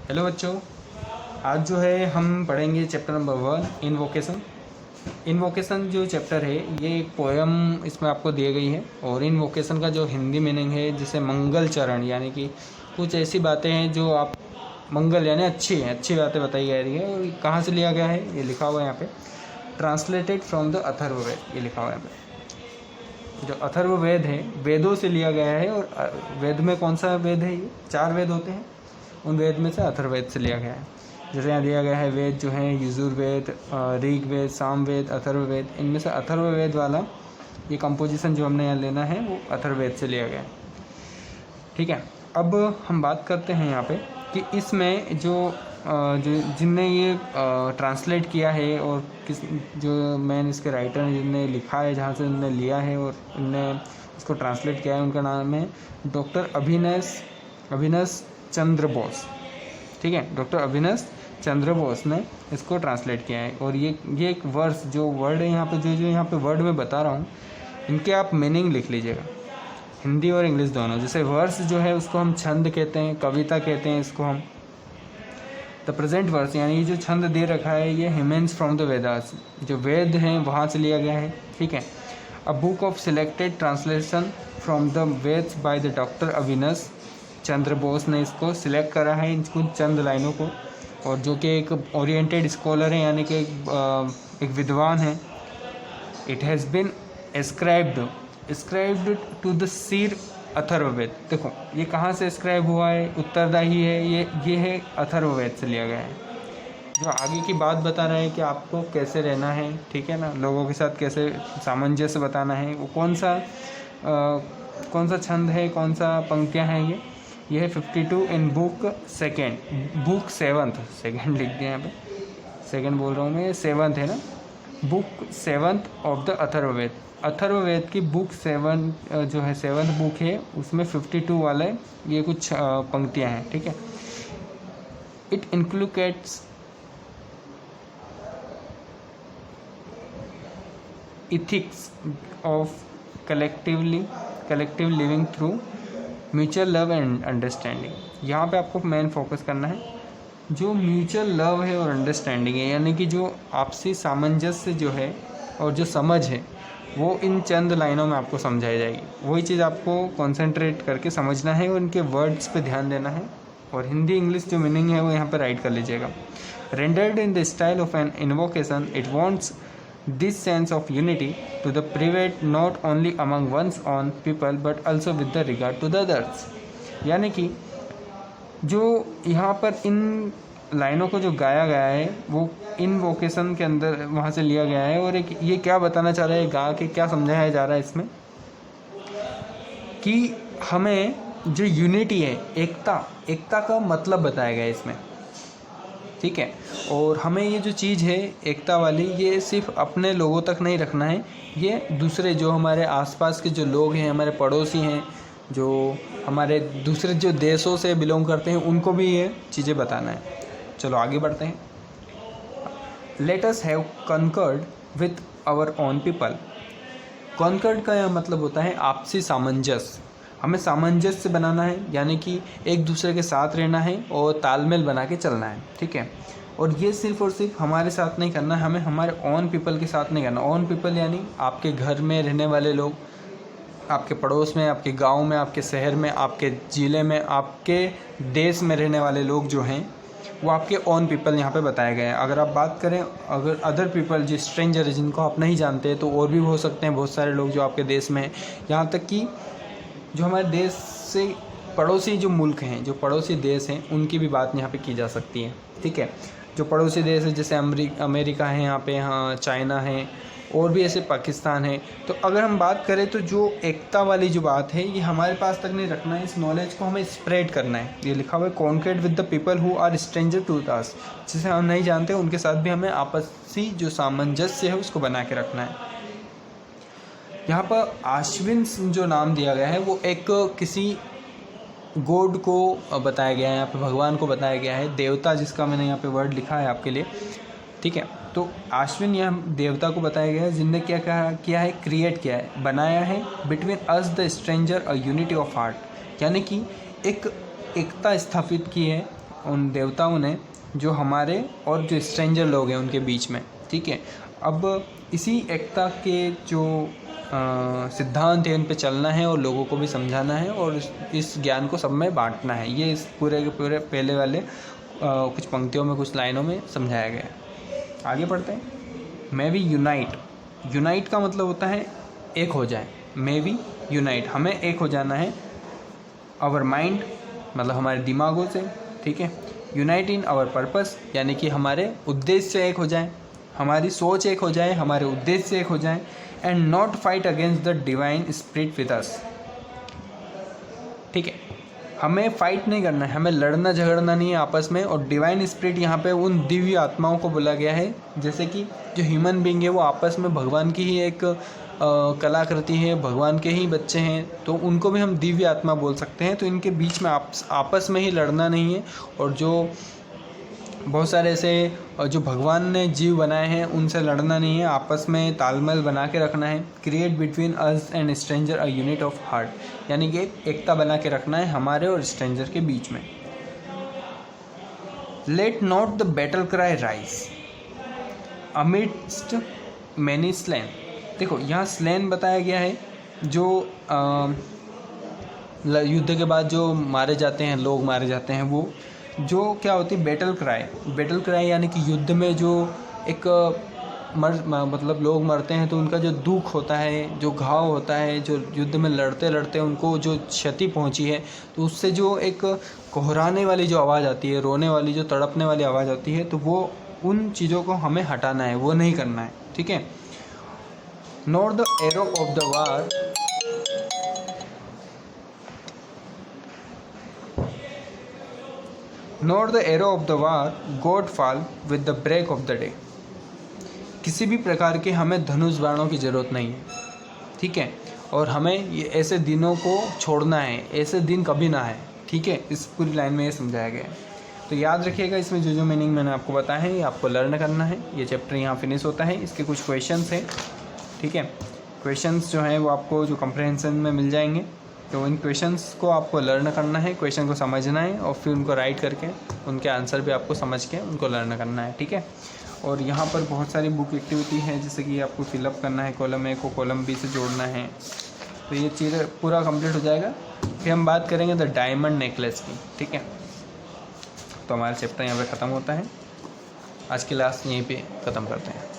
Hello बच्चों, आज जो है हम पढ़ेंगे चैप्टर नंबर 1 इन्वोकेशन। इन्वोकेशन जो चैप्टर है ये एक पोएम इसमें आपको दी गई है और इन्वोकेशन का जो हिंदी मीनिंग है जिसे मंगल चरण, यानी कि कुछ ऐसी बातें हैं जो आप मंगल यानी अच्छी बातें बताई जा रही है। और कहाँ से लिया गया है ये लिखा हुआ है यहाँ पे, ट्रांसलेटेड फ्रॉम द अथर्ववेद, ये लिखा हुआ है यहाँ पे। जो अथर्ववेद है वेदों से लिया गया है। और वेद में कौन सा वेद है? ये 4 वेद होते हैं, उन वेद में से अथर्ववेद से लिया गया है। जैसे यहाँ दिया गया है वेद जो है यजुर्वेद, ऋग्वेद, सामवेद, अथर्ववेद। इनमें से अथर्ववेद वाला ये कंपोजिशन जो हमने यहाँ लेना है वो अथर्ववेद से लिया गया है। ठीक है, अब हम बात करते हैं यहाँ पे कि इसमें जो जिनने ये ट्रांसलेट किया है और किस जो मेन इसके राइटर हैं जिनने लिखा है, जहाँ से उन्होंने लिया है और उनने इसको ट्रांसलेट किया है, उनका नाम है डॉक्टर अभिनस चंद्र बोस। ठीक है, डॉक्टर अभिनस चंद्र बोस ने इसको ट्रांसलेट किया है। और ये एक वर्ड्स जो वर्ड है यहाँ पे, जो यहाँ पे वर्ड में बता रहा हूँ, इनके आप मीनिंग लिख लीजिएगा, हिंदी और इंग्लिश दोनों। जैसे वर्स जो है उसको हम छंद कहते हैं, कविता कहते हैं इसको हम। द प्रेजेंट वर्स यानी ये जो छंद दे रखा है ये हिमेंस फ्रॉम द वेदास, जो वेद हैं वहाँ से लिया गया है। ठीक है, a book of selected translation from the Vedas by the doctor Abinas Chandra Bose ने इसको सिलेक्ट करा है, इनको चंद लाइनों को। और जो कि एक ओरिएंटेड स्कॉलर है, यानी कि एक विद्वान है। It has been ascribed to the seer Atharvaveda. देखो ये कहाँ से एस्क्राइब हुआ है, उत्तरदायी है ये है अथर्ववेद से लिया गया है, जो आगे की बात बता रहा है कि आपको कैसे रहना है। ठीक है ना, लोगों के साथ कैसे सामंजस्य बताना है। वो कौन सा छंद है, कौन सा पंक्तियाँ हैं ये है 52 इन बुक 7th सेकेंड लिख दिया यहाँ पे, सेकेंड बोल रहा हूँ मैं, 7th है ना, book 7th of the Atharvaveda. Atharvaveda की बुक 7 जो है 7th बुक है, उसमें 52 वाला ये कुछ पंक्तियाँ हैं। ठीक है, it इंक्लूकेट्स ethics of collective living through mutual love and understanding। यहाँ पे आपको मेन फोकस करना है जो म्यूचुअल लव है और अंडरस्टैंडिंग है, यानी कि जो आपसी सामंजस्य जो है और जो समझ है वो इन चंद लाइनों में आपको समझाई जाएगी। वही चीज़ आपको कंसंट्रेट करके समझना है और इनके वर्ड्स पे ध्यान देना है। और हिंदी इंग्लिश जो मीनिंग है वो यहाँ पे राइट कर लीजिएगा। Rendered in the style of an invocation, it wants this sense of unity to the prevail not only among one's own people but also with the regard to the others। यानी कि जो यहाँ पर इन लाइनों को जो गाया गया है वो इन वोकेशन के अंदर वहाँ से लिया गया है। और एक ये क्या बताना चाह रहा है, गा के क्या समझाया जा रहा है इसमें, कि हमें जो यूनिटी है, एकता का मतलब बताया गया है इसमें। ठीक है, और हमें ये जो चीज़ है एकता वाली, ये सिर्फ अपने लोगों तक नहीं रखना है, ये दूसरे जो हमारे आसपास के जो लोग हैं, हमारे पड़ोसी हैं, जो हमारे दूसरे जो देशों से बिलोंग करते हैं, उनको भी ये चीज़ें बताना है। चलो आगे बढ़ते हैं। Let us have concord with our own people. Concord का यह मतलब होता है आपसी सामंजस्य। हमें सामंजस्य बनाना है, यानी कि एक दूसरे के साथ रहना है और तालमेल बना के चलना है। ठीक है, और ये सिर्फ और सिर्फ हमारे साथ नहीं करना है, हमें हमारे ओन पीपल के साथ नहीं करना। ओन पीपल यानी आपके घर में रहने वाले लोग, आपके पड़ोस में, आपके गांव में, आपके शहर में, आपके ज़िले में, आपके देश में रहने वाले लोग जो हैं वो आपके ओन पीपल यहाँ पे बताए गए हैं। अगर आप बात करें, अगर अदर पीपल जो स्ट्रेंजर है, जिनको आप नहीं जानते, तो और भी हो सकते हैं बहुत सारे लोग जो आपके देश में हैं। यहाँ तक कि जो हमारे देश से पड़ोसी जो मुल्क हैं, जो पड़ोसी देश हैं, उनकी भी बात यहाँ पे की जा सकती है। ठीक है, जो पड़ोसी देश है जैसे अमेरिका है यहाँ पे, यहाँ चाइना है, और भी ऐसे पाकिस्तान है। तो अगर हम बात करें तो जो एकता वाली जो बात है ये हमारे पास तक नहीं रखना है, इस नॉलेज को हमें स्प्रेड करना है। ये लिखा हुआ है concord with the people who are stranger to us, जिसे हम नहीं जानते उनके साथ भी हमें आपसी जो सामंजस्य है उसको बना के रखना है। यहाँ पर आश्विन जो नाम दिया गया है वो एक किसी गॉड को बताया गया है, यहाँ पे भगवान को बताया गया है, देवता जिसका मैंने यहाँ पे वर्ड लिखा है आपके लिए। ठीक है, तो आश्विन यह देवता को बताया गया है जिनने क्या किया है, क्रिएट किया है, बनाया है between us the stranger a unity of heart, यानी कि एक एकता स्थापित की है उन देवताओं ने जो हमारे और जो स्ट्रेंजर लोग हैं उनके बीच में, ठीक है। अब इसी एकता के जो सिद्धांत है उन पे चलना है और लोगों को भी समझाना है और इस ज्ञान को सब में बांटना है। ये इस पूरे के पूरे पहले वाले कुछ पंक्तियों में, कुछ लाइनों में समझाया गया है। आगे पढ़ते हैं। मे वी यूनाइट। यूनाइट का मतलब होता है एक हो जाए। मे वी यूनाइट, हमें एक हो जाना है। आवर माइंड मतलब हमारे दिमागों से, ठीक है। यूनाइट इन आवर पर्पस यानी कि हमारे उद्देश्य से एक हो जाए, हमारी सोच एक हो जाए, हमारे उद्देश्य से एक हो जाए। And not fight against the divine spirit with us, ठीक है। हमें फाइट नहीं करना है, हमें लड़ना झगड़ना नहीं है आपस में। और डिवाइन स्पिरिट यहाँ पे उन दिव्य आत्माओं को बोला गया है, जैसे कि जो ह्यूमन बीइंग है वो आपस में भगवान की ही एक कलाकृति है, भगवान के ही बच्चे हैं, तो उनको भी हम दिव्य आत्मा बोल सकते हैं। तो इनके बीच में आपस में ही लड़ना नहीं है। और जो बहुत सारे ऐसे जो भगवान ने जीव बनाए हैं उनसे लड़ना नहीं है, आपस में तालमेल बना के रखना है। Create between us and stranger a unit of heart, यानी कि एकता बना के रखना है हमारे और स्ट्रेंजर के बीच में। Let not the battle cry rise amidst many slain. देखो यहाँ स्लेन बताया गया है, जो युद्ध के बाद जो मारे जाते हैं, लोग मारे जाते हैं, वो जो क्या होती है बैटल क्राई। बैटल क्राई यानी कि युद्ध में जो एक मतलब लोग मरते हैं तो उनका जो दुख होता है, जो घाव होता है, जो युद्ध में लड़ते लड़ते उनको जो क्षति पहुंची है, तो उससे जो एक कोहराने वाली जो आवाज़ आती है, रोने वाली जो तड़पने वाली आवाज़ आती है, तो वो उन चीज़ों को हमें हटाना है, वो नहीं करना है, ठीक है। Not the arrow of the war not the arrow of the war god fall with the break of the day. किसी भी प्रकार के हमें धनुष बाणों की ज़रूरत नहीं है, ठीक है। और हमें ये ऐसे दिनों को छोड़ना है, ऐसे दिन कभी ना आए, ठीक है। इस पूरी लाइन में ये समझाया गया है। तो याद रखिएगा, इसमें जो जो मीनिंग मैंने आपको बताया है ये आपको लर्न करना है। ये चैप्टर यहाँ फिनिश होता है। इसके कुछ क्वेश्चंस हैं, ठीक है। क्वेश्चंस जो हैं वो आपको जो कंप्रहेंशन में मिल जाएंगे, तो इन क्वेश्चंस को आपको लर्न करना है, क्वेश्चन को समझना है और फिर उनको राइट करके उनके आंसर भी आपको समझ के उनको लर्न करना है, ठीक है। और यहाँ पर बहुत सारी बुक एक्टिविटी है, जैसे कि आपको फिलअप करना है, कॉलम ए को कॉलम बी से जोड़ना है। तो ये चीज़ पूरा कंप्लीट हो जाएगा। फिर हम बात करेंगे द डायमंड नेकलेस की, ठीक है। तो हमारा चैप्टर यहाँ पे ख़त्म होता है। आज की क्लास यहीं पे ख़त्म करते हैं।